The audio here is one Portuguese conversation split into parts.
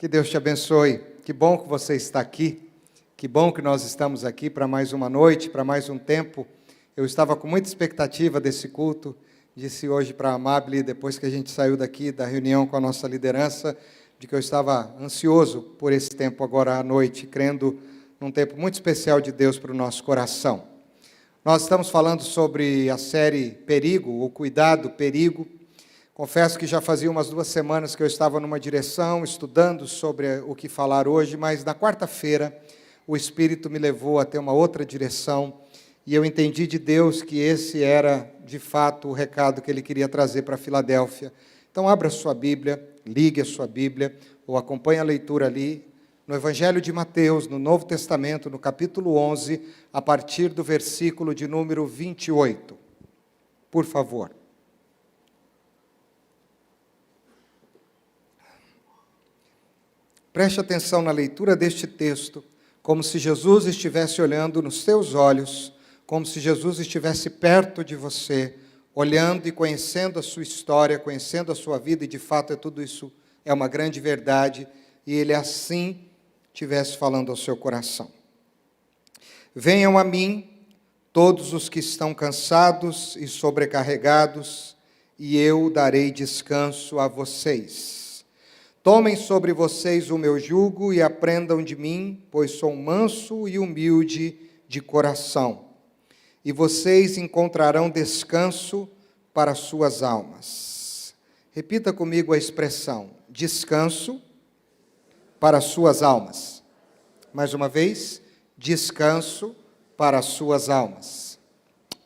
Que Deus te abençoe. Que bom que você está aqui. Que bom que nós estamos aqui para mais uma noite, para mais um tempo. Eu estava com muita expectativa desse culto. Disse hoje para a Amable, depois que a gente saiu daqui da reunião com a nossa liderança, de que eu estava ansioso por esse tempo agora à noite, crendo num tempo muito especial de Deus para o nosso coração. Nós estamos falando sobre a série Perigo, o Cuidado, Perigo. Confesso que já fazia umas 2 semanas que eu estava numa direção, estudando sobre o que falar hoje, mas na quarta-feira o Espírito me levou a ter uma outra direção e eu entendi de Deus que esse era, de fato, o recado que Ele queria trazer para Filadélfia. Então, abra a sua Bíblia, ligue a sua Bíblia, ou acompanhe a leitura ali, no Evangelho de Mateus, no Novo Testamento, no capítulo 11, a partir do versículo de número 28. Por favor. Preste atenção na leitura deste texto, como se Jesus estivesse olhando nos seus olhos, como se Jesus estivesse perto de você, olhando e conhecendo a sua história, conhecendo a sua vida, e de fato tudo isso é uma grande verdade, e Ele assim estivesse falando ao seu coração. Venham a mim, todos os que estão cansados e sobrecarregados, e eu darei descanso a vocês. Tomem sobre vocês o meu jugo e aprendam de mim, pois sou manso e humilde de coração. E vocês encontrarão descanso para suas almas. Repita comigo a expressão, descanso para suas almas. Mais uma vez, descanso para suas almas.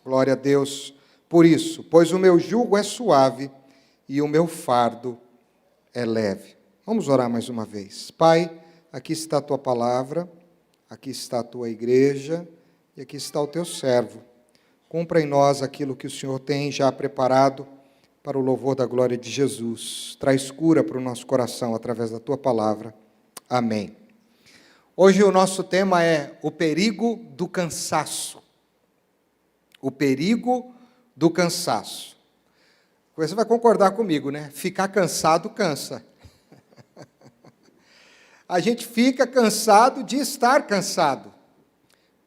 Glória a Deus por isso, pois o meu jugo é suave e o meu fardo é leve. Vamos orar mais uma vez. Pai, aqui está a tua palavra, aqui está a tua igreja e aqui está o teu servo. Cumpra em nós aquilo que o Senhor tem já preparado para o louvor da glória de Jesus. Traz cura para o nosso coração através da tua palavra. Amém. Hoje o nosso tema é o perigo do cansaço. O perigo do cansaço. Você vai concordar comigo, né? Ficar cansado cansa. A gente fica cansado de estar cansado,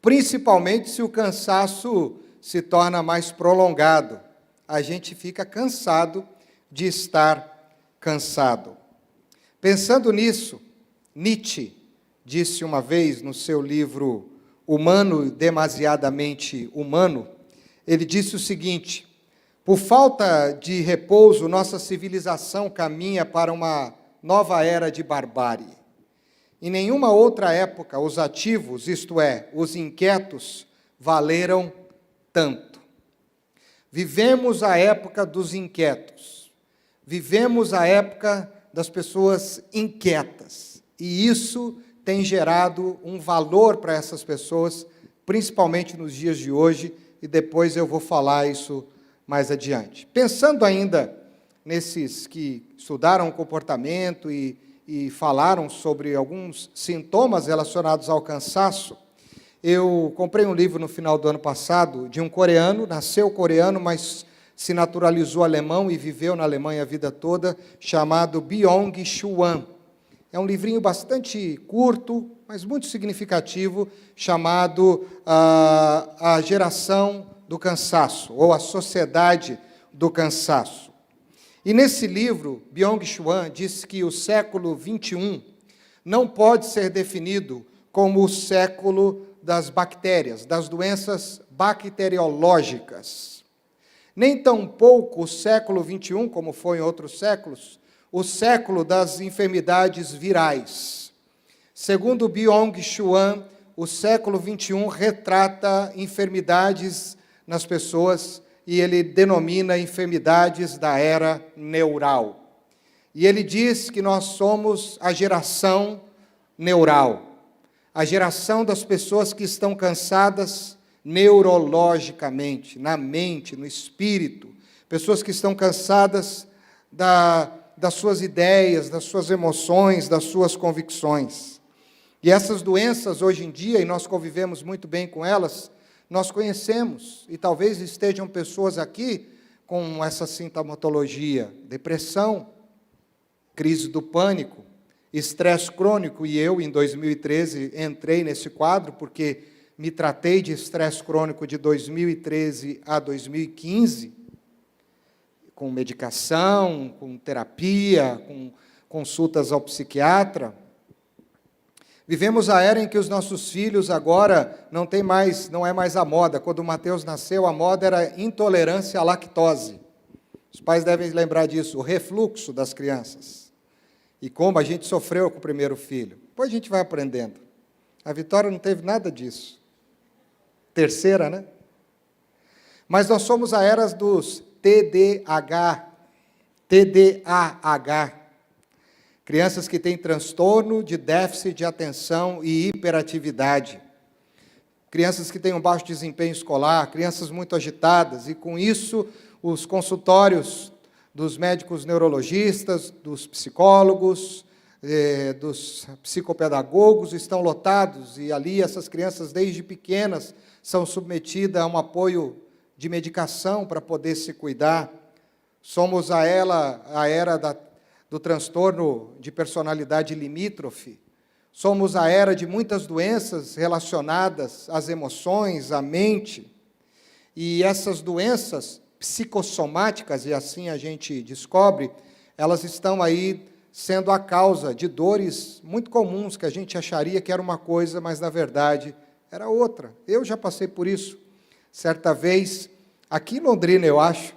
principalmente se o cansaço se torna mais prolongado. A gente fica cansado de estar cansado. Pensando nisso, Nietzsche disse uma vez no seu livro Humano Demasiadamente Humano, ele disse o seguinte: por falta de repouso, nossa civilização caminha para uma nova era de barbárie. Em nenhuma outra época, os ativos, isto é, os inquietos, valeram tanto. Vivemos a época dos inquietos. Vivemos a época das pessoas inquietas. E isso tem gerado um valor para essas pessoas, principalmente nos dias de hoje, e depois eu vou falar isso mais adiante. Pensando ainda nesses que estudaram o comportamento e falaram sobre alguns sintomas relacionados ao cansaço, eu comprei um livro no final do ano passado de um coreano, nasceu coreano, mas se naturalizou alemão e viveu na Alemanha a vida toda, chamado Byung-Chul Han. É um livrinho bastante curto, mas muito significativo, chamado A Geração do Cansaço, ou A Sociedade do Cansaço. E nesse livro, Byung-Chul Han diz que o século XXI não pode ser definido como o século das bactérias, das doenças bacteriológicas. Nem tampouco o século XXI, como foi em outros séculos, o século das enfermidades virais. Segundo Byung-Chul Han, o século XXI retrata enfermidades nas pessoas e ele denomina enfermidades da era neural. E ele diz que nós somos a geração neural, a geração das pessoas que estão cansadas neurologicamente, na mente, no espírito, pessoas que estão cansadas das suas ideias, das suas emoções, das suas convicções. E essas doenças, hoje em dia, e nós convivemos muito bem com elas, nós conhecemos, e talvez estejam pessoas aqui com essa sintomatologia, depressão, crise do pânico, estresse crônico, e eu, em 2013, entrei nesse quadro, porque me tratei de estresse crônico de 2013 a 2015, com medicação, com terapia, com consultas ao psiquiatra. Vivemos a era em que os nossos filhos agora não é mais a moda. Quando o Mateus nasceu, a moda era intolerância à lactose. Os pais devem lembrar disso, o refluxo das crianças. E como a gente sofreu com o primeiro filho. Depois a gente vai aprendendo. A Vitória não teve nada disso. Terceira, né? Mas nós somos a era dos TDAH. Crianças que têm transtorno de déficit de atenção e hiperatividade. Crianças que têm um baixo desempenho escolar, crianças muito agitadas, e com isso os consultórios dos médicos neurologistas, dos psicólogos, dos psicopedagogos estão lotados, e ali essas crianças, desde pequenas, são submetidas a um apoio de medicação para poder se cuidar. Somos a era do transtorno de personalidade limítrofe. Somos a era de muitas doenças relacionadas às emoções, à mente. E essas doenças psicossomáticas, e assim a gente descobre, elas estão aí sendo a causa de dores muito comuns, que a gente acharia que era uma coisa, mas na verdade era outra. Eu já passei por isso. Certa vez, aqui em Londrina, eu acho,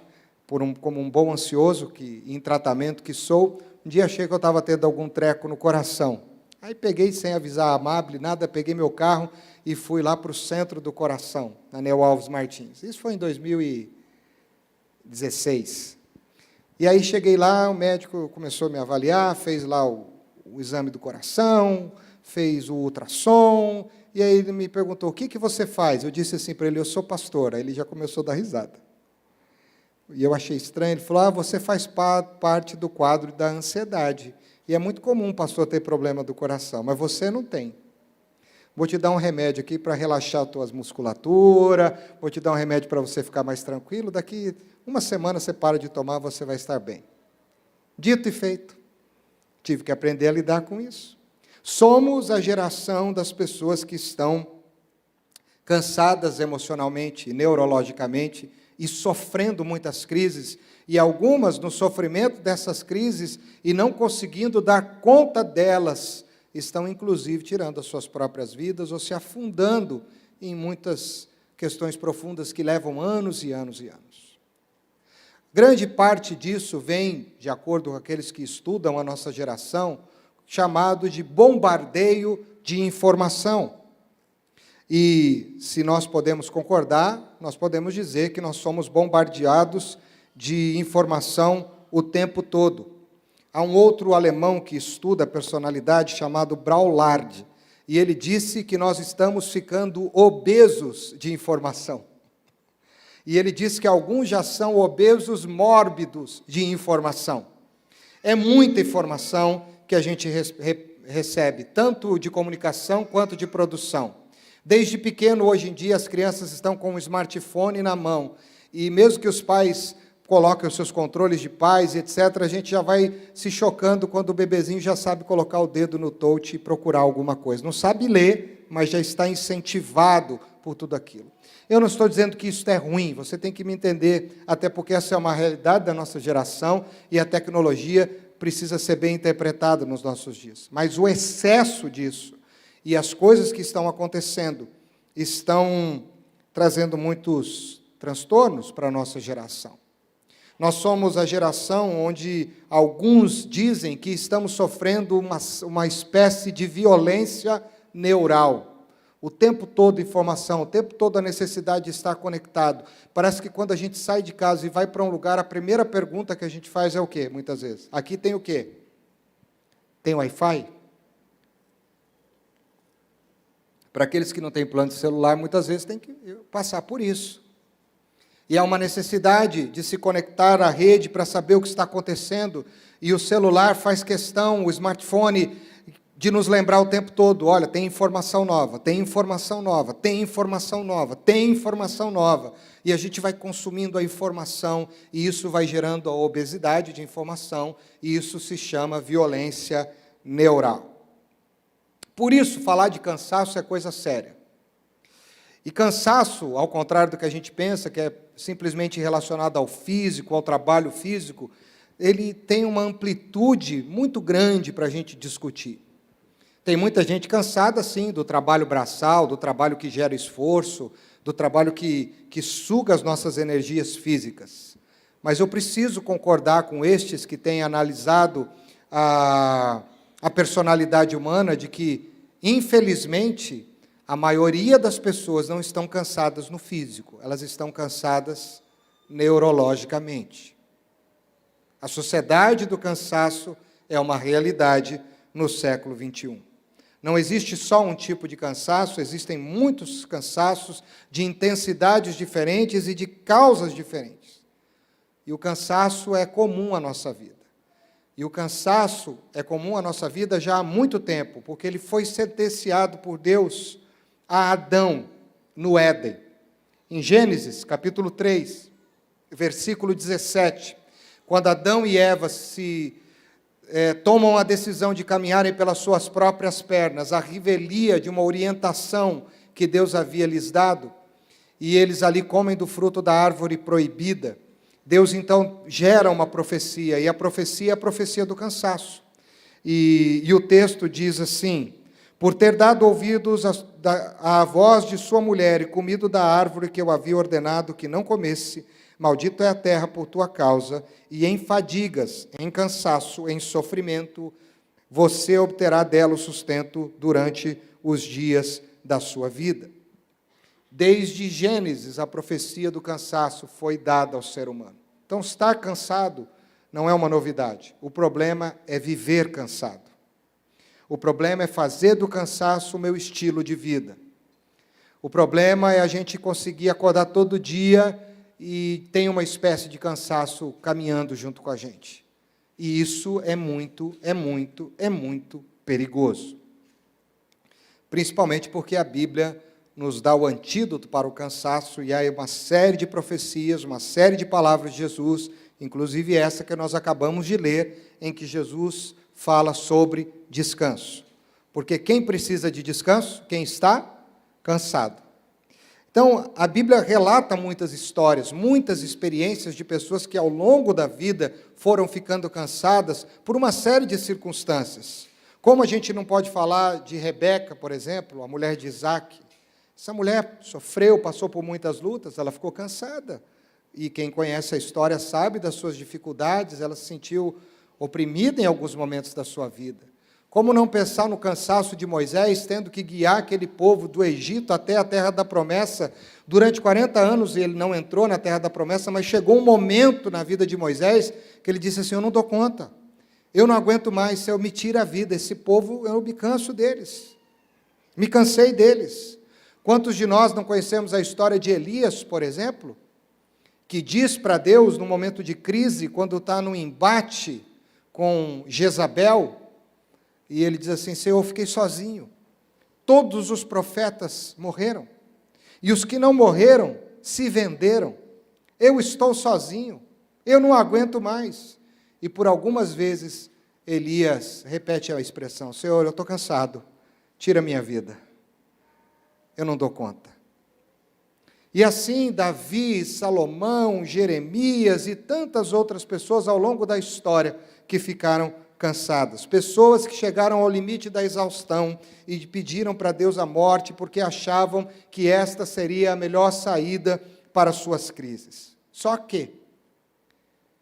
como um bom ansioso, em tratamento que sou, um dia achei que eu estava tendo algum treco no coração. Aí peguei, sem avisar a Amable, nada, peguei meu carro e fui lá para o centro do coração, na Neo Alves Martins. Isso foi em 2016. E aí cheguei lá, o médico começou a me avaliar, fez lá o exame do coração, fez o ultrassom, e aí ele me perguntou, o que você faz? Eu disse assim para ele, eu sou pastor. Aí ele já começou a dar risada. E eu achei estranho, ele falou, você faz parte do quadro da ansiedade. E é muito comum o pastor ter problema do coração, mas você não tem. Vou te dar um remédio aqui para relaxar a tua musculatura, vou te dar um remédio para você ficar mais tranquilo, daqui uma semana você para de tomar, você vai estar bem. Dito e feito. Tive que aprender a lidar com isso. Somos a geração das pessoas que estão cansadas emocionalmente e neurologicamente, e sofrendo muitas crises, e algumas, no sofrimento dessas crises, e não conseguindo dar conta delas, estão, inclusive, tirando as suas próprias vidas, ou se afundando em muitas questões profundas que levam anos e anos e anos. Grande parte disso vem, de acordo com aqueles que estudam a nossa geração, chamado de bombardeio de informação. E, se nós podemos concordar, nós podemos dizer que nós somos bombardeados de informação o tempo todo. Há um outro alemão que estuda a personalidade, chamado Braulard, e ele disse que nós estamos ficando obesos de informação. E ele disse que alguns já são obesos mórbidos de informação. É muita informação que a gente recebe, tanto de comunicação quanto de produção. Desde pequeno, hoje em dia, as crianças estão com um smartphone na mão, e mesmo que os pais coloquem os seus controles de paz, etc., a gente já vai se chocando quando o bebezinho já sabe colocar o dedo no touch e procurar alguma coisa. Não sabe ler, mas já está incentivado por tudo aquilo. Eu não estou dizendo que isso é ruim, você tem que me entender, até porque essa é uma realidade da nossa geração, e a tecnologia precisa ser bem interpretada nos nossos dias. Mas o excesso disso, e as coisas que estão acontecendo estão trazendo muitos transtornos para a nossa geração. Nós somos a geração onde alguns dizem que estamos sofrendo uma espécie de violência neural. O tempo todo informação, o tempo todo a necessidade de estar conectado. Parece que quando a gente sai de casa e vai para um lugar, a primeira pergunta que a gente faz é o quê, muitas vezes? Aqui tem o quê? Tem Wi-Fi? Para aqueles que não têm plano de celular, muitas vezes tem que passar por isso. E há uma necessidade de se conectar à rede para saber o que está acontecendo, e o celular faz questão, o smartphone, de nos lembrar o tempo todo, olha, tem informação nova, tem informação nova, tem informação nova, tem informação nova. E a gente vai consumindo a informação, e isso vai gerando a obesidade de informação, e isso se chama violência neural. Por isso, falar de cansaço é coisa séria. E cansaço, ao contrário do que a gente pensa, que é simplesmente relacionado ao físico, ao trabalho físico, ele tem uma amplitude muito grande para a gente discutir. Tem muita gente cansada, sim, do trabalho braçal, do trabalho que gera esforço, do trabalho que suga as nossas energias físicas. Mas eu preciso concordar com estes que têm analisado a personalidade humana de que, infelizmente, a maioria das pessoas não estão cansadas no físico, elas estão cansadas neurologicamente. A sociedade do cansaço é uma realidade no século XXI. Não existe só um tipo de cansaço, existem muitos cansaços de intensidades diferentes e de causas diferentes. E o cansaço é comum à nossa vida. E o cansaço é comum à nossa vida já há muito tempo, porque ele foi sentenciado por Deus a Adão no Éden. Em Gênesis, capítulo 3, versículo 17, quando Adão e Eva tomam a decisão de caminharem pelas suas próprias pernas, a revelia de uma orientação que Deus havia lhes dado, e eles ali comem do fruto da árvore proibida, Deus então gera uma profecia, e a profecia é a profecia do cansaço. E o texto diz assim: por ter dado ouvidos à voz de sua mulher e comido da árvore que eu havia ordenado que não comesse, maldito é a terra por tua causa, e em fadigas, em cansaço, em sofrimento, você obterá dela o sustento durante os dias da sua vida. Desde Gênesis, a profecia do cansaço foi dada ao ser humano. Então, estar cansado não é uma novidade. O problema é viver cansado. O problema é fazer do cansaço o meu estilo de vida. O problema é a gente conseguir acordar todo dia e tem uma espécie de cansaço caminhando junto com a gente. E isso é muito perigoso. Principalmente porque a Bíblia nos dá o antídoto para o cansaço, e há uma série de profecias, uma série de palavras de Jesus, inclusive essa que nós acabamos de ler, em que Jesus fala sobre descanso. Porque quem precisa de descanso? Quem está cansado. Então, a Bíblia relata muitas histórias, muitas experiências de pessoas que ao longo da vida foram ficando cansadas por uma série de circunstâncias. Como a gente não pode falar de Rebeca, por exemplo, a mulher de Isaac. Essa mulher sofreu, passou por muitas lutas, ela ficou cansada. E quem conhece a história sabe das suas dificuldades, ela se sentiu oprimida em alguns momentos da sua vida. Como não pensar no cansaço de Moisés, tendo que guiar aquele povo do Egito até a terra da promessa. Durante 40 anos ele não entrou na terra da promessa, mas chegou um momento na vida de Moisés que ele disse assim: eu não dou conta, eu não aguento mais, se eu me tiro a vida, esse povo, eu me canso deles. Me cansei deles. Quantos de nós não conhecemos a história de Elias, por exemplo, que diz para Deus, no momento de crise, quando está no embate com Jezabel, e ele diz assim: Senhor, eu fiquei sozinho, todos os profetas morreram, e os que não morreram se venderam, eu estou sozinho, eu não aguento mais. E por algumas vezes Elias repete a expressão: Senhor, eu estou cansado, tira a minha vida, eu não dou conta. E assim Davi, Salomão, Jeremias e tantas outras pessoas ao longo da história que ficaram cansadas. Pessoas que chegaram ao limite da exaustão e pediram para Deus a morte porque achavam que esta seria a melhor saída para suas crises. Só que,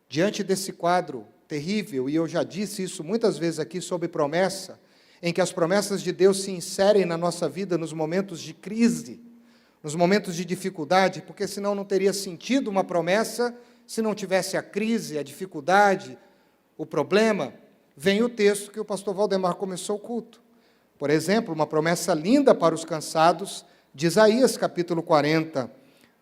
diante desse quadro terrível, e eu já disse isso muitas vezes aqui sobre promessa, em que as promessas de Deus se inserem na nossa vida nos momentos de crise, nos momentos de dificuldade, porque senão não teria sentido uma promessa se não tivesse a crise, a dificuldade, o problema. Vem o texto que o pastor Valdemar começou o culto. Por exemplo, uma promessa linda para os cansados, de Isaías, capítulo 40,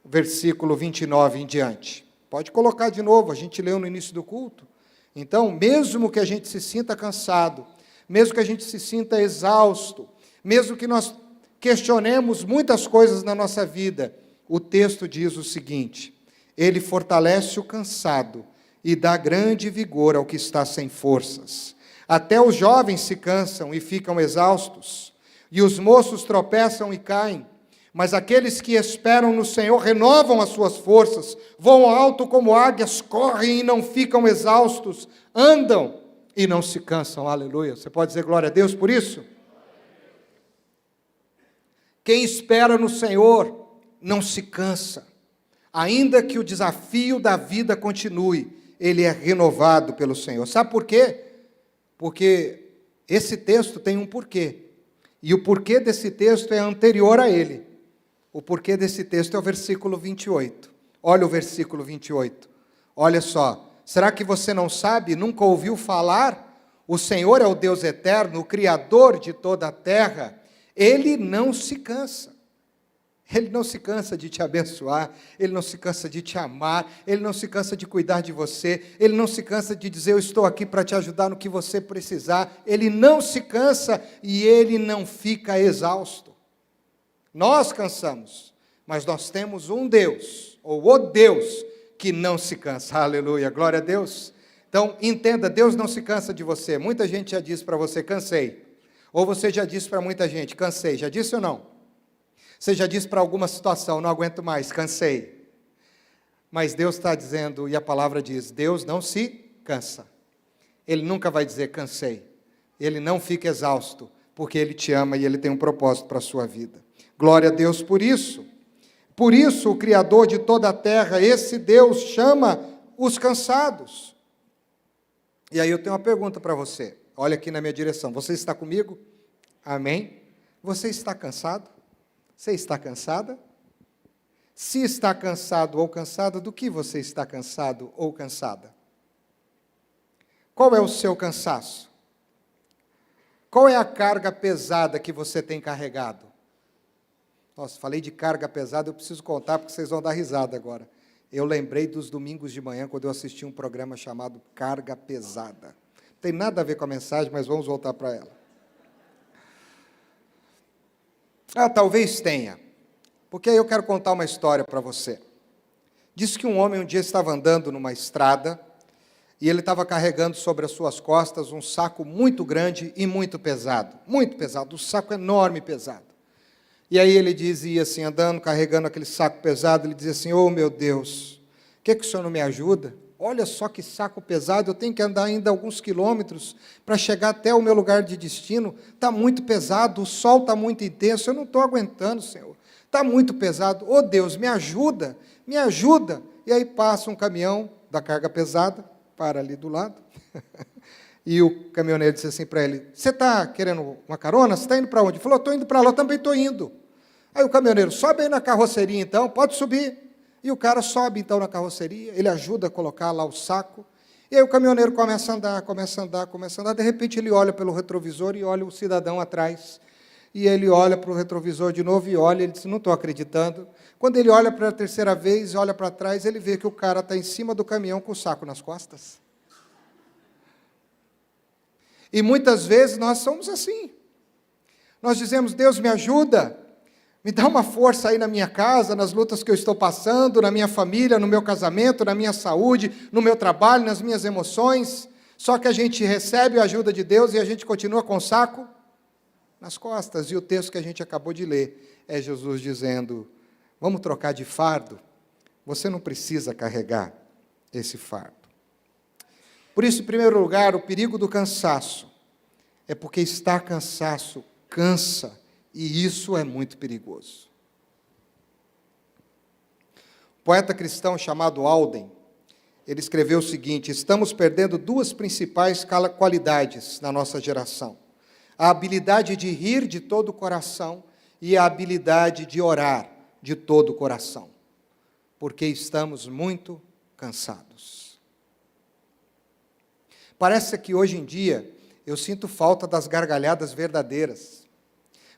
versículo 29 em diante. Pode colocar de novo, a gente leu no início do culto. Então, mesmo que a gente se sinta cansado, mesmo que a gente se sinta exausto, mesmo que nós questionemos muitas coisas na nossa vida, o texto diz o seguinte: Ele fortalece o cansado e dá grande vigor ao que está sem forças. Até os jovens se cansam e ficam exaustos, e os moços tropeçam e caem. Mas aqueles que esperam no Senhor renovam as suas forças, voam alto como águias, correm e não ficam exaustos, andam e não se cansam. Aleluia. Você pode dizer glória a Deus por isso? Quem espera no Senhor não se cansa. Ainda que o desafio da vida continue, ele é renovado pelo Senhor. Sabe por quê? Porque esse texto tem um porquê. E o porquê desse texto é anterior a ele. O porquê desse texto é o versículo 28. Olha o versículo 28. Olha só. Será que você não sabe, nunca ouviu falar? O Senhor é o Deus eterno, o Criador de toda a terra. Ele não se cansa. Ele não se cansa de te abençoar, Ele não se cansa de te amar, Ele não se cansa de cuidar de você, Ele não se cansa de dizer, eu estou aqui para te ajudar no que você precisar. Ele não se cansa e Ele não fica exausto. Nós cansamos, mas nós temos um Deus, ou o Deus, que não se cansa. Aleluia, glória a Deus. Então, entenda, Deus não se cansa de você. Muita gente já disse para você, cansei. Ou você já disse para muita gente, cansei. Já disse ou não? Você já disse para alguma situação, não aguento mais, cansei. Mas Deus está dizendo, e a palavra diz, Deus não se cansa. Ele nunca vai dizer cansei. Ele não fica exausto, porque Ele te ama e Ele tem um propósito para a sua vida. Glória a Deus por isso. Por isso o Criador de toda a terra, esse Deus, chama os cansados. E aí eu tenho uma pergunta para você. Olha aqui na minha direção. Você está comigo? Amém? Você está cansado? Você está cansada? Se está cansado ou cansada, do que você está cansado ou cansada? Qual é o seu cansaço? Qual é a carga pesada que você tem carregado? Nossa, falei de carga pesada, eu preciso contar porque vocês vão dar risada agora. Eu lembrei dos domingos de manhã, quando eu assisti um programa chamado Carga Pesada. Não tem nada a ver com a mensagem, mas vamos voltar para ela. Talvez tenha, porque aí eu quero contar uma história para você. Diz que um homem um dia estava andando numa estrada, e ele estava carregando sobre as suas costas um saco muito grande e muito pesado, um saco enorme e pesado. E aí ele dizia assim, andando, carregando aquele saco pesado, ele dizia assim, oh meu Deus, o que o senhor não me ajuda? Olha só que saco pesado, eu tenho que andar ainda alguns quilômetros para chegar até o meu lugar de destino. Está muito pesado, o sol está muito intenso, eu não estou aguentando, Senhor. Está muito pesado. Oh Deus, me ajuda, me ajuda. E aí passa um caminhão da carga pesada, para ali do lado. E o caminhoneiro disse assim para ele, você está querendo uma carona? Você está indo para onde? Ele falou, estou indo para lá, eu também estou indo. Aí o caminhoneiro, sobe aí na carroceria então, pode subir. E o cara sobe então na carroceria, ele ajuda a colocar lá o saco, e aí o caminhoneiro começa a andar, de repente ele olha pelo retrovisor e olha o cidadão atrás, e ele olha para o retrovisor de novo e olha, ele diz, não estou acreditando. Quando ele olha para a terceira vez, olha para trás, ele vê que o cara está em cima do caminhão com o saco nas costas. E muitas vezes nós somos assim, nós dizemos, Deus me ajuda, me dá uma força aí na minha casa, nas lutas que eu estou passando, na minha família, no meu casamento, na minha saúde, no meu trabalho, nas minhas emoções. Só que a gente recebe a ajuda de Deus e a gente continua com o saco nas costas. E o texto que a gente acabou de ler é Jesus dizendo, vamos trocar de fardo? Você não precisa carregar esse fardo. Por isso, em primeiro lugar, o perigo do cansaço é porque estar cansaço cansa. E isso é muito perigoso. O poeta cristão chamado Alden, ele escreveu o seguinte, estamos perdendo duas principais qualidades na nossa geração. A habilidade de rir de todo o coração e a habilidade de orar de todo o coração. Porque estamos muito cansados. Parece que hoje em dia eu sinto falta das gargalhadas verdadeiras.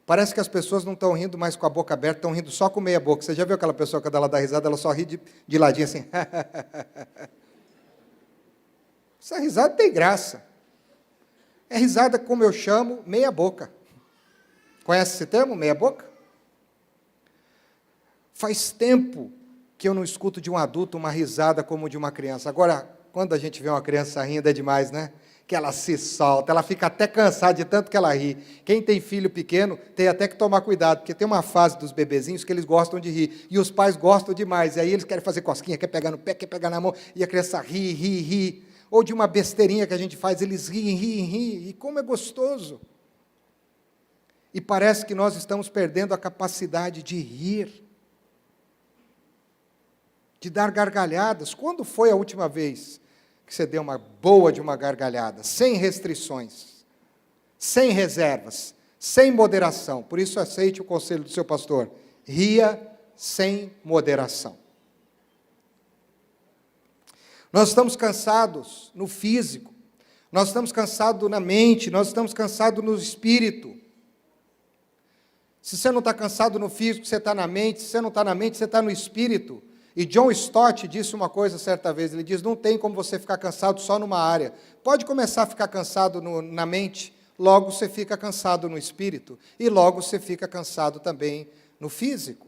Parece que as pessoas não estão rindo mais com a boca aberta, estão rindo só com meia boca. Você já viu aquela pessoa que quando ela dá risada, ela só ri de ladinho assim? Essa risada tem graça. É risada, como eu chamo, meia boca. Conhece esse termo, meia boca? Faz tempo que eu não escuto de um adulto uma risada como de uma criança. Agora, quando a gente vê uma criança rindo é demais, né? que ela se solta, ela fica até cansada de tanto que ela ri. Quem tem filho pequeno tem até que tomar cuidado, porque tem uma fase dos bebezinhos que eles gostam de rir, e os pais gostam demais, e aí eles querem fazer cosquinha, quer pegar no pé, quer pegar na mão, e a criança ri. Ou de uma besteirinha que a gente faz, eles riem, e como é gostoso. E parece que nós estamos perdendo a capacidade de rir, de dar gargalhadas. Quando foi a última vez que você deu uma boa de uma gargalhada, sem restrições, sem reservas, sem moderação? Por isso, aceite o conselho do seu pastor: ria sem moderação. Nós estamos cansados no físico, nós estamos cansados na mente, nós estamos cansados no espírito. Se você não está cansado no físico, você está na mente. Se você não está na mente, você está no espírito. E John Stott disse uma coisa certa vez, ele diz: não tem como você ficar cansado só numa área. Pode começar a ficar cansado na mente, logo você fica cansado no espírito, e logo você fica cansado também no físico.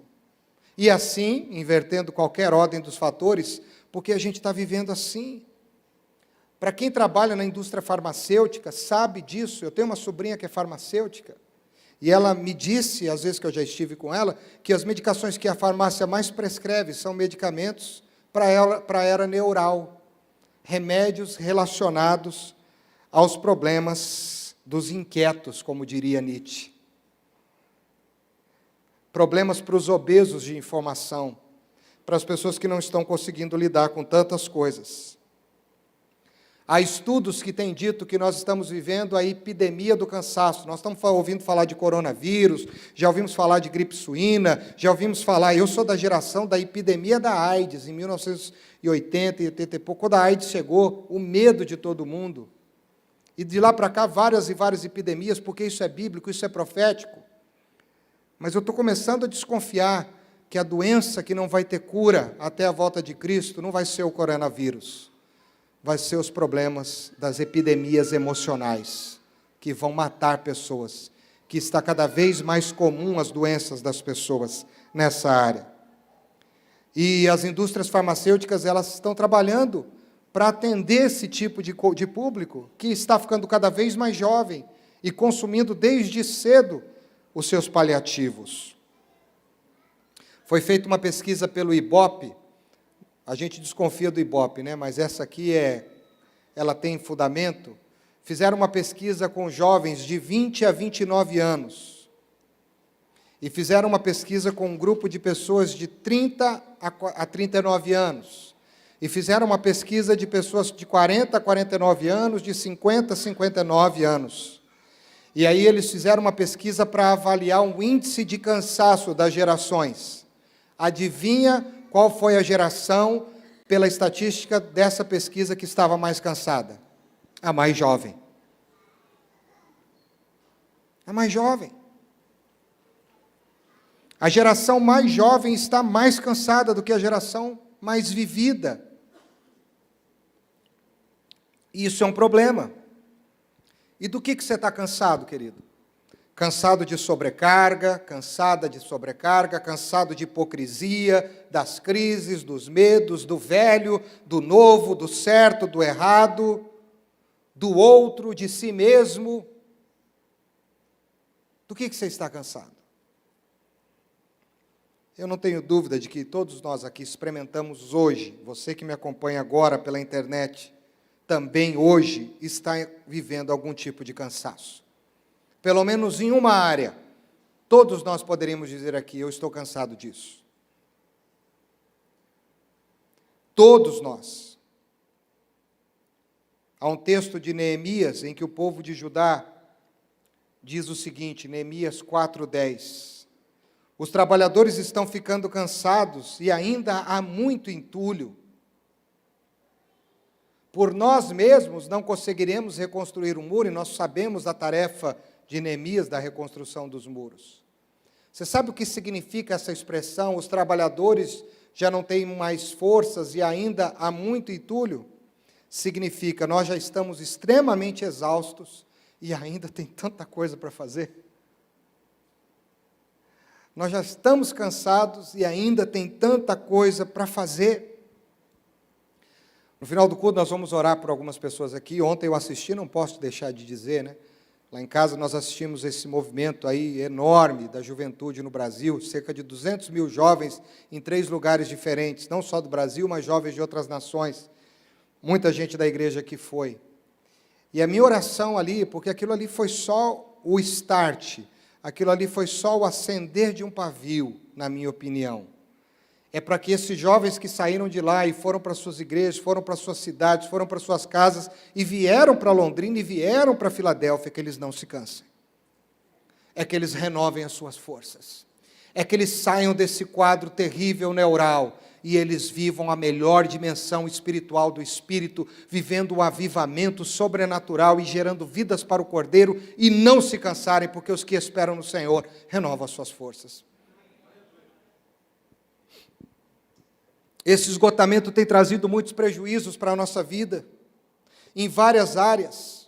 E assim, invertendo qualquer ordem dos fatores, porque a gente está vivendo assim. Para quem trabalha na indústria farmacêutica, sabe disso. Eu tenho uma sobrinha que é farmacêutica, e ela me disse, às vezes que eu já estive com ela, que as medicações que a farmácia mais prescreve são medicamentos para a era neural, remédios relacionados aos problemas dos inquietos, como diria Nietzsche. Problemas para os obesos de informação, para as pessoas que não estão conseguindo lidar com tantas coisas. Há estudos que têm dito que nós estamos vivendo a epidemia do cansaço. Nós estamos ouvindo falar de coronavírus, já ouvimos falar de gripe suína, já ouvimos falar, eu sou da geração da epidemia da AIDS, em 1980 e 80 e pouco, quando a AIDS chegou, o medo de todo mundo. E de lá para cá, várias e várias epidemias, porque isso é bíblico, isso é profético. Mas eu estou começando a desconfiar que a doença que não vai ter cura até a volta de Cristo não vai ser o coronavírus. Vai ser os problemas das epidemias emocionais, que vão matar pessoas, que está cada vez mais comum as doenças das pessoas nessa área. E as indústrias farmacêuticas, elas estão trabalhando para atender esse tipo de público, que está ficando cada vez mais jovem e consumindo desde cedo os seus paliativos. Foi feita uma pesquisa pelo Ibope. A gente desconfia do Ibope, né? Mas essa aqui ela tem fundamento. Fizeram uma pesquisa com jovens de 20 a 29 anos. E fizeram uma pesquisa com um grupo de pessoas de 30 a 39 anos. E fizeram uma pesquisa de pessoas de 40 a 49 anos, de 50 a 59 anos. E aí eles fizeram uma pesquisa para avaliar um índice de cansaço das gerações. Adivinha qual foi a geração, pela estatística dessa pesquisa, que estava mais cansada? A mais jovem. A mais jovem. A geração mais jovem está mais cansada do que a geração mais vivida. E isso é um problema. E do que você está cansado, querido? Cansado de sobrecarga, cansada de sobrecarga, cansado de hipocrisia, das crises, dos medos, do velho, do novo, do certo, do errado, do outro, de si mesmo. Do que você está cansado? Eu não tenho dúvida de que todos nós aqui experimentamos hoje, você que me acompanha agora pela internet, também hoje está vivendo algum tipo de cansaço. Pelo menos em uma área, todos nós poderíamos dizer aqui: eu estou cansado disso. Todos nós. Há um texto de Neemias em que o povo de Judá diz o seguinte, Neemias 4:10: os trabalhadores estão ficando cansados e ainda há muito entulho. Por nós mesmos não conseguiremos reconstruir o muro, e nós sabemos da tarefa de Neemias da reconstrução dos muros. Você sabe o que significa essa expressão? Os trabalhadores já não têm mais forças e ainda há muito entulho? Significa, nós já estamos extremamente exaustos e ainda tem tanta coisa para fazer. Nós já estamos cansados e ainda tem tanta coisa para fazer. No final do culto nós vamos orar por algumas pessoas aqui. Ontem eu assisti, não posso deixar de dizer, né? Lá em casa nós assistimos esse movimento aí enorme da juventude no Brasil, cerca de 200 mil jovens em 3 lugares diferentes, não só do Brasil, mas jovens de outras nações. Muita gente da igreja que foi. E a minha oração ali, porque aquilo ali foi só o start, aquilo ali foi só o acender de um pavio, na minha opinião. É para que esses jovens que saíram de lá e foram para suas igrejas, foram para suas cidades, foram para suas casas, e vieram para Londrina e vieram para Filadélfia, que eles não se cansem. É que eles renovem as suas forças. É que eles saiam desse quadro terrível neural e eles vivam a melhor dimensão espiritual do Espírito, vivendo o avivamento sobrenatural e gerando vidas para o Cordeiro, e não se cansarem, porque os que esperam no Senhor renovam as suas forças. Esse esgotamento tem trazido muitos prejuízos para a nossa vida, em várias áreas.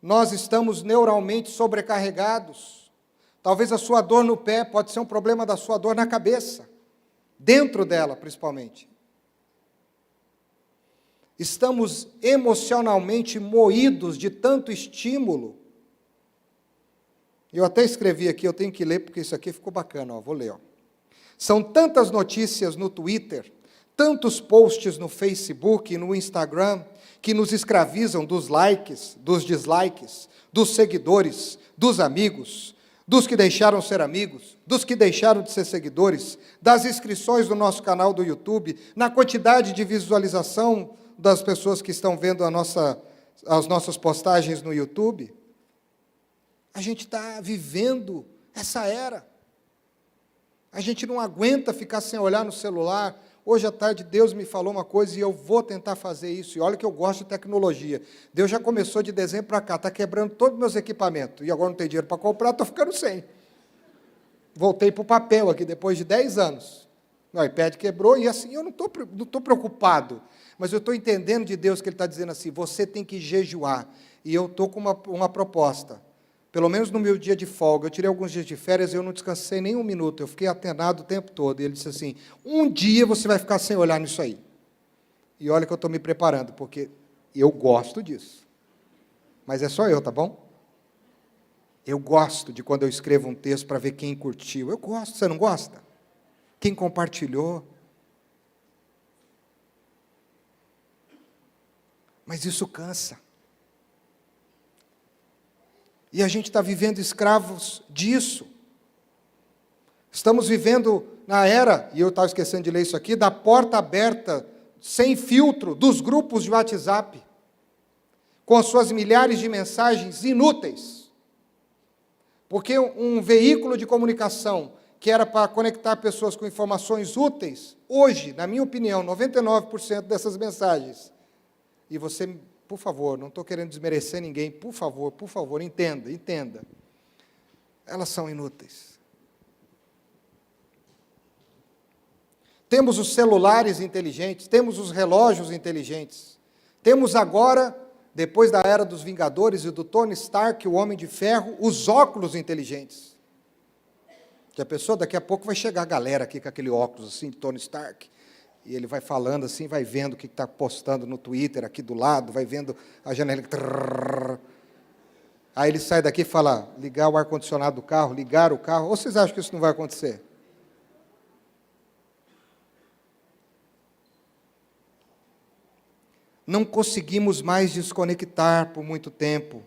Nós estamos neuralmente sobrecarregados. Talvez a sua dor no pé pode ser um problema da sua dor na cabeça, dentro dela principalmente. Estamos emocionalmente moídos de tanto estímulo. Eu até escrevi aqui, eu tenho que ler porque isso aqui ficou bacana, vou ler. São tantas notícias no Twitter, tantos posts no Facebook e no Instagram, que nos escravizam dos likes, dos dislikes, dos seguidores, dos amigos, dos que deixaram ser amigos, dos que deixaram de ser seguidores, das inscrições no nosso canal do YouTube, na quantidade de visualização das pessoas que estão vendo as nossas postagens no YouTube. A gente está vivendo essa era. A gente não aguenta ficar sem olhar no celular. Hoje à tarde Deus me falou uma coisa e eu vou tentar fazer isso. E olha que eu gosto de tecnologia. Deus já começou de dezembro para cá, está quebrando todos os meus equipamentos. E agora não tem dinheiro para comprar, estou ficando sem. Voltei para o papel aqui depois de 10 anos. O iPad quebrou e assim eu não estou preocupado. Mas eu estou entendendo de Deus que Ele está dizendo assim, você tem que jejuar. E eu estou com uma proposta. Pelo menos no meu dia de folga, eu tirei alguns dias de férias e eu não descansei nem um minuto, eu fiquei atenado o tempo todo. E ele disse assim, um dia você vai ficar sem olhar nisso aí. E olha que eu estou me preparando, porque eu gosto disso. Mas é só eu, tá bom? Eu gosto de quando eu escrevo um texto para ver quem curtiu. Eu gosto, você não gosta? Quem compartilhou? Mas isso cansa. E a gente está vivendo escravos disso. Estamos vivendo na era, e eu estava esquecendo de ler isso aqui, da porta aberta, sem filtro, dos grupos de WhatsApp, com as suas milhares de mensagens inúteis. Porque um veículo de comunicação que era para conectar pessoas com informações úteis, hoje, na minha opinião, 99% dessas mensagens, e você... Por favor, não estou querendo desmerecer ninguém, por favor, entenda. Elas são inúteis. Temos os celulares inteligentes, temos os relógios inteligentes. Temos agora, depois da era dos Vingadores e do Tony Stark, o Homem de Ferro, os óculos inteligentes. Que a pessoa, daqui a pouco vai chegar a galera aqui com aquele óculos assim, de Tony Stark. E ele vai falando assim, vai vendo o que está postando no Twitter aqui do lado, vai vendo a janela. Trrr. Aí ele sai daqui e fala, ligar o ar-condicionado do carro, ligar o carro. Ou vocês acham que isso não vai acontecer? Não conseguimos mais desconectar por muito tempo.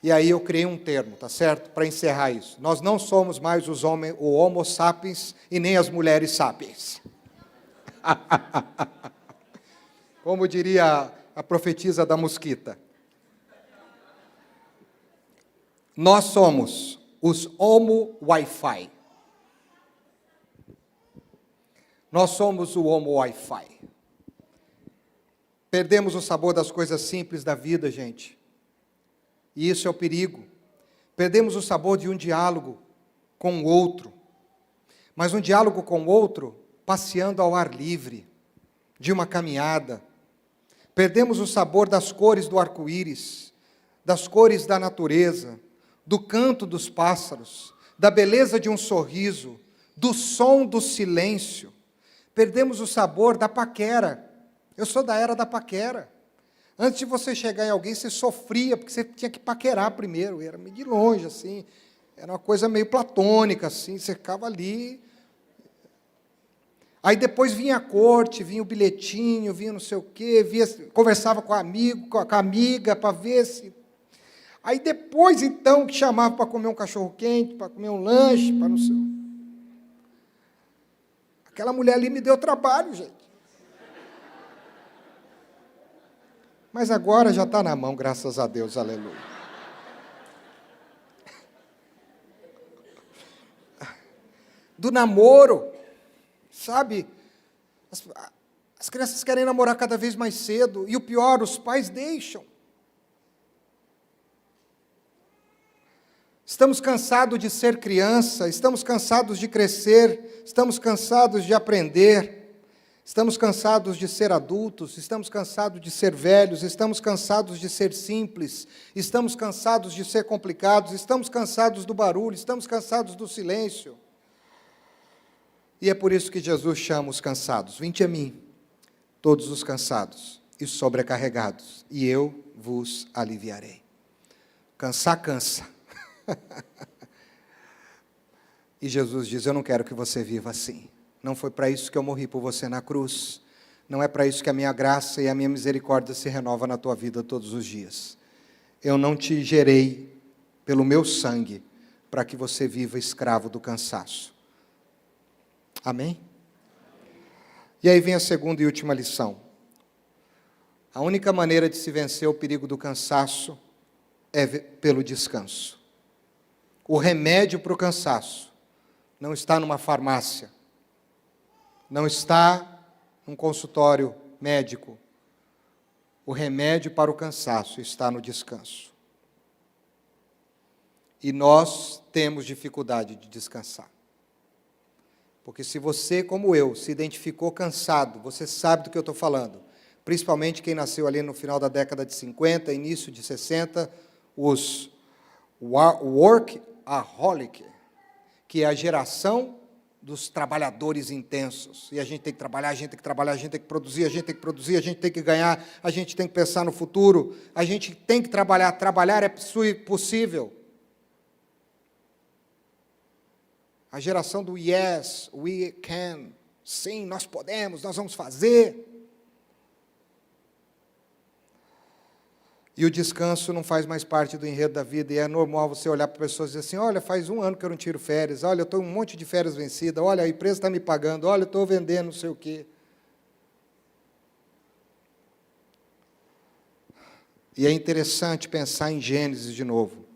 E aí eu criei um termo, tá certo? Para encerrar isso. Nós não somos mais o homo sapiens e nem as mulheres sapiens. Como diria a profetisa da mosquita. Nós somos os homo Wi-Fi. Nós somos o homo Wi-Fi. Perdemos o sabor das coisas simples da vida, gente. E isso é o perigo. Perdemos o sabor de um diálogo com o outro. Mas um diálogo com o outro passeando ao ar livre, de uma caminhada. Perdemos o sabor das cores do arco-íris, das cores da natureza, do canto dos pássaros, da beleza de um sorriso, do som do silêncio. Perdemos o sabor da paquera, Eu sou da era da paquera. Antes de você chegar em alguém, você sofria, porque você tinha que paquerar primeiro, era meio de longe, assim, era uma coisa meio platônica, assim, você ficava ali. Aí depois vinha a corte, vinha o bilhetinho, vinha não sei o quê, conversava com o amigo, com a amiga, para ver se... Aí depois, então, que chamava para comer um cachorro-quente, para comer um lanche, para não sei... Aquela mulher ali me deu trabalho, gente. Mas agora já está na mão, graças a Deus, aleluia. Do namoro, sabe? As crianças querem namorar cada vez mais cedo, e o pior, os pais deixam. Estamos cansados de ser criança, estamos cansados de crescer, estamos cansados de aprender. Estamos cansados de ser adultos, estamos cansados de ser velhos, estamos cansados de ser simples, estamos cansados de ser complicados, estamos cansados do barulho, estamos cansados do silêncio. E é por isso que Jesus chama os cansados: vinde a mim, todos os cansados e sobrecarregados, e eu vos aliviarei. Cansar, cansa. E Jesus diz: eu não quero que você viva assim. Não foi para isso que eu morri por você na cruz. Não é para isso que a minha graça e a minha misericórdia se renova na tua vida todos os dias. Eu não te gerei pelo meu sangue para que você viva escravo do cansaço. Amém? E aí vem a segunda e última lição. A única maneira de se vencer o perigo do cansaço é pelo descanso. O remédio para o cansaço não está numa farmácia, não está num consultório médico. O remédio para o cansaço está no descanso. E nós temos dificuldade de descansar. Porque se você, como eu, se identificou cansado, você sabe do que eu estou falando. Principalmente quem nasceu ali no final da década de 50, início de 60, os workaholic, que é a geração dos trabalhadores intensos. E a gente tem que trabalhar, a gente tem que trabalhar, a gente tem que produzir, a gente tem que produzir, a gente tem que ganhar, a gente tem que pensar no futuro, a gente tem que trabalhar. Trabalhar é possível. A geração do yes, we can, sim, nós podemos, nós vamos fazer. E o descanso não faz mais parte do enredo da vida, e é normal você olhar para pessoas e dizer assim: olha, faz 1 ano que eu não tiro férias, olha, eu estou um monte de férias vencidas, olha, a empresa está me pagando, olha, eu estou vendendo não sei o quê. E é interessante pensar em Gênesis de novo.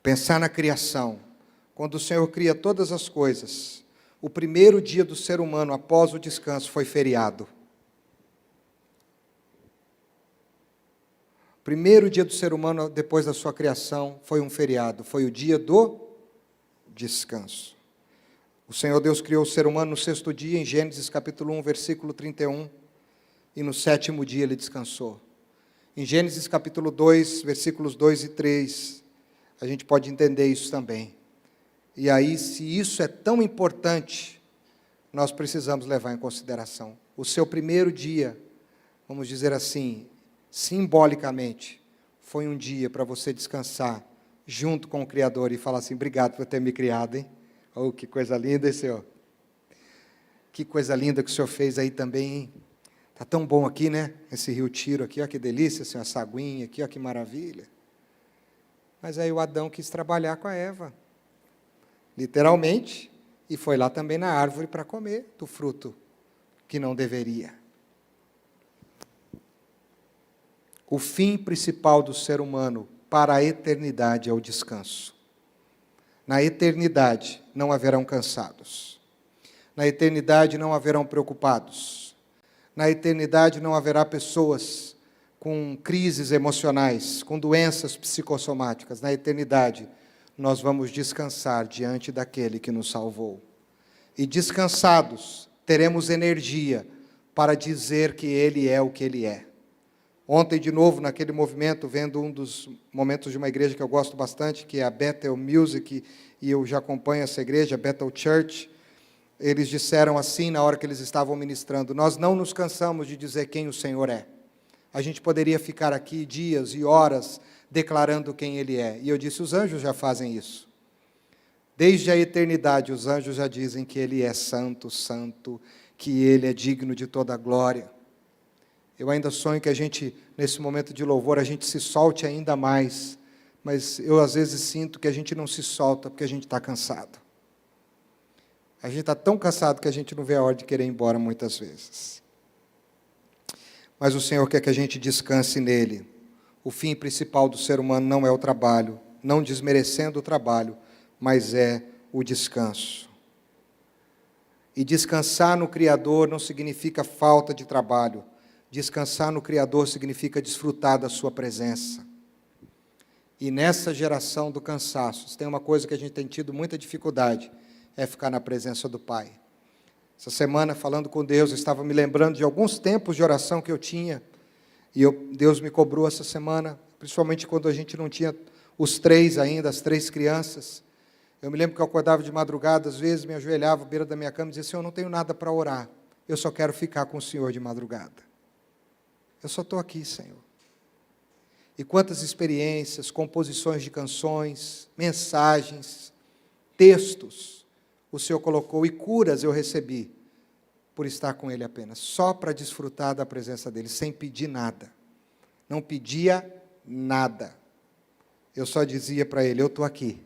Pensar na criação. Quando o Senhor cria todas as coisas, o primeiro dia do ser humano após o descanso foi feriado. O primeiro dia do ser humano depois da sua criação foi um feriado, foi o dia do descanso. O Senhor Deus criou o ser humano no 6º dia, em Gênesis capítulo 1, versículo 31, e no 7º dia ele descansou. Em Gênesis capítulo 2, versículos 2 e 3, a gente pode entender isso também. E aí, se isso é tão importante, nós precisamos levar em consideração. O seu primeiro dia, vamos dizer assim, simbolicamente, foi um dia para você descansar junto com o Criador e falar assim: obrigado por ter me criado, hein? Oh, que coisa linda, hein, Senhor? Que coisa linda que o Senhor fez aí também, hein? Está tão bom aqui, né? Esse rio Tiro aqui, ó, que delícia, Senhor, essa aguinha aqui, ó, que maravilha. Mas aí o Adão quis trabalhar com a Eva, literalmente, e foi lá também na árvore para comer do fruto que não deveria. O fim principal do ser humano para a eternidade é o descanso. Na eternidade não haverão cansados. Na eternidade não haverão preocupados. Na eternidade não haverá pessoas com crises emocionais, com doenças psicossomáticas. Na eternidade nós vamos descansar diante daquele que nos salvou. E descansados, teremos energia para dizer que Ele é o que Ele é. Ontem, de novo, naquele movimento, vendo um dos momentos de uma igreja que eu gosto bastante, que é a Bethel Music, e eu já acompanho essa igreja, a Bethel Church, Eles disseram assim na hora que eles estavam ministrando: nós não nos cansamos de dizer quem o Senhor é. A gente poderia ficar aqui dias e horas declarando quem Ele é. E eu disse: os anjos já fazem isso. Desde a eternidade, os anjos já dizem que Ele é santo, santo, que Ele é digno de toda a glória. Eu ainda sonho que a gente, nesse momento de louvor, a gente se solte ainda mais, mas eu às vezes sinto que a gente não se solta porque a gente está cansado. A gente está tão cansado que a gente não vê a hora de querer ir embora muitas vezes. Mas o Senhor quer que a gente descanse nele. O fim principal do ser humano não é o trabalho, não desmerecendo o trabalho, mas é o descanso. E descansar no Criador não significa falta de trabalho. Descansar no Criador significa desfrutar da sua presença. E nessa geração do cansaço, se tem uma coisa que a gente tem tido muita dificuldade, é ficar na presença do Pai. Essa semana, falando com Deus, eu estava me lembrando de alguns tempos de oração que eu tinha, e Deus me cobrou essa semana, principalmente quando a gente não tinha os três ainda, as três crianças. Eu me lembro que eu acordava de madrugada, às vezes me ajoelhava à beira da minha cama e dizia: Senhor, eu não tenho nada para orar, eu só quero ficar com o Senhor de madrugada. Eu só estou aqui, Senhor. E quantas experiências, composições de canções, mensagens, textos, o Senhor colocou, e curas eu recebi, por estar com Ele apenas, só para desfrutar da presença dEle, sem pedir nada. Não pedia nada. Eu só dizia para Ele: eu estou aqui,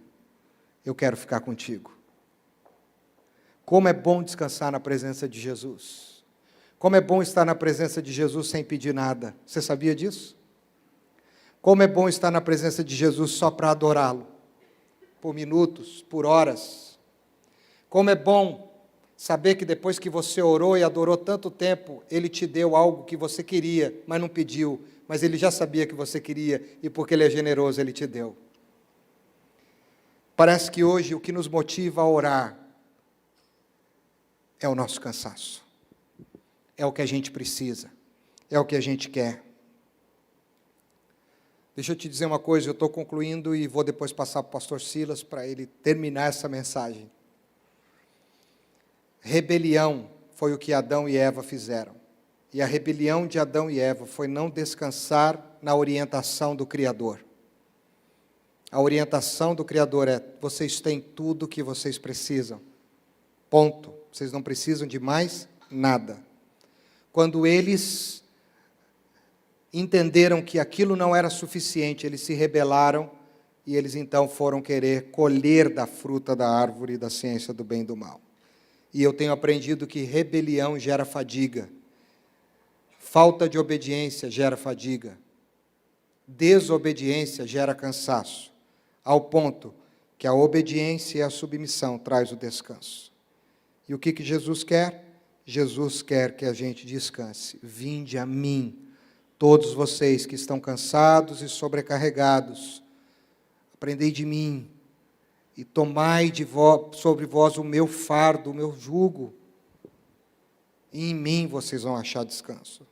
eu quero ficar contigo. Como é bom descansar na presença de Jesus. Como é bom estar na presença de Jesus sem pedir nada. Você sabia disso? Como é bom estar na presença de Jesus só para adorá-lo, por minutos, por horas. Como é bom saber que depois que você orou e adorou tanto tempo, Ele te deu algo que você queria, mas não pediu, mas Ele já sabia que você queria, e porque Ele é generoso, Ele te deu. Parece que hoje o que nos motiva a orar é o nosso cansaço. É o que a gente precisa, é o que a gente quer. Deixa eu te dizer uma coisa, eu estou concluindo e vou depois passar para o pastor Silas para ele terminar essa mensagem. Rebelião foi o que Adão e Eva fizeram. E a rebelião de Adão e Eva foi não descansar na orientação do Criador. A orientação do Criador é: vocês têm tudo o que vocês precisam. Ponto. Vocês não precisam de mais nada. Quando eles entenderam que aquilo não era suficiente, eles se rebelaram e eles então foram querer colher da fruta da árvore da ciência do bem e do mal. E eu tenho aprendido que rebelião gera fadiga, falta de obediência gera fadiga, desobediência gera cansaço, ao ponto que a obediência e a submissão traz o descanso. E o que Jesus quer? Jesus quer que a gente descanse. Vinde a mim, todos vocês que estão cansados e sobrecarregados, aprendei de mim, e tomai sobre vós o meu fardo, o meu jugo, e em mim vocês vão achar descanso.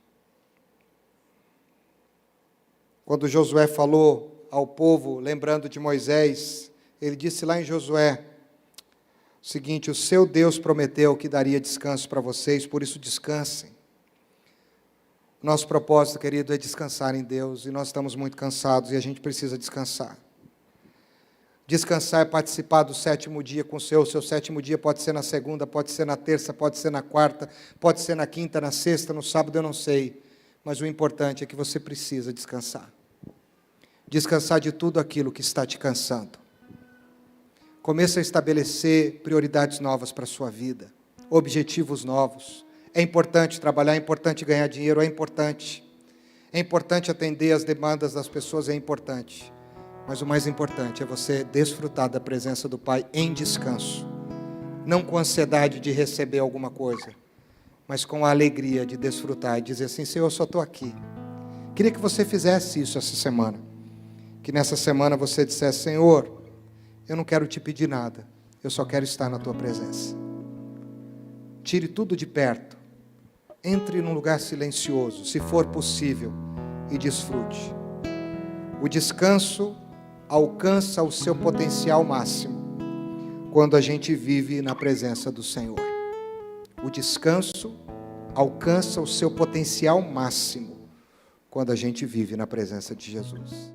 Quando Josué falou ao povo, lembrando de Moisés, ele disse lá em Josué o seguinte: o seu Deus prometeu que daria descanso para vocês, por isso descansem. Nosso propósito, querido, é descansar em Deus, e nós estamos muito cansados, e a gente precisa descansar. Descansar é participar do sétimo dia com o seu sétimo dia pode ser na segunda, pode ser na terça, pode ser na quarta, pode ser na quinta, na sexta, no sábado, eu não sei, mas o importante é que você precisa descansar. Descansar de tudo aquilo que está te cansando. Comece a estabelecer prioridades novas para a sua vida, objetivos novos. É importante trabalhar, é importante ganhar dinheiro, é importante atender as demandas das pessoas, é importante. Mas o mais importante é você desfrutar da presença do Pai em descanso. Não com ansiedade de receber alguma coisa, mas com a alegria de desfrutar e dizer assim: Senhor, eu só estou aqui. Queria que você fizesse isso essa semana. Que nessa semana você dissesse: Senhor, eu não quero te pedir nada, eu só quero estar na tua presença. Tire tudo de perto. Entre num lugar silencioso, se for possível, e desfrute. O descanso alcança o seu potencial máximo quando a gente vive na presença do Senhor. O descanso alcança o seu potencial máximo quando a gente vive na presença de Jesus.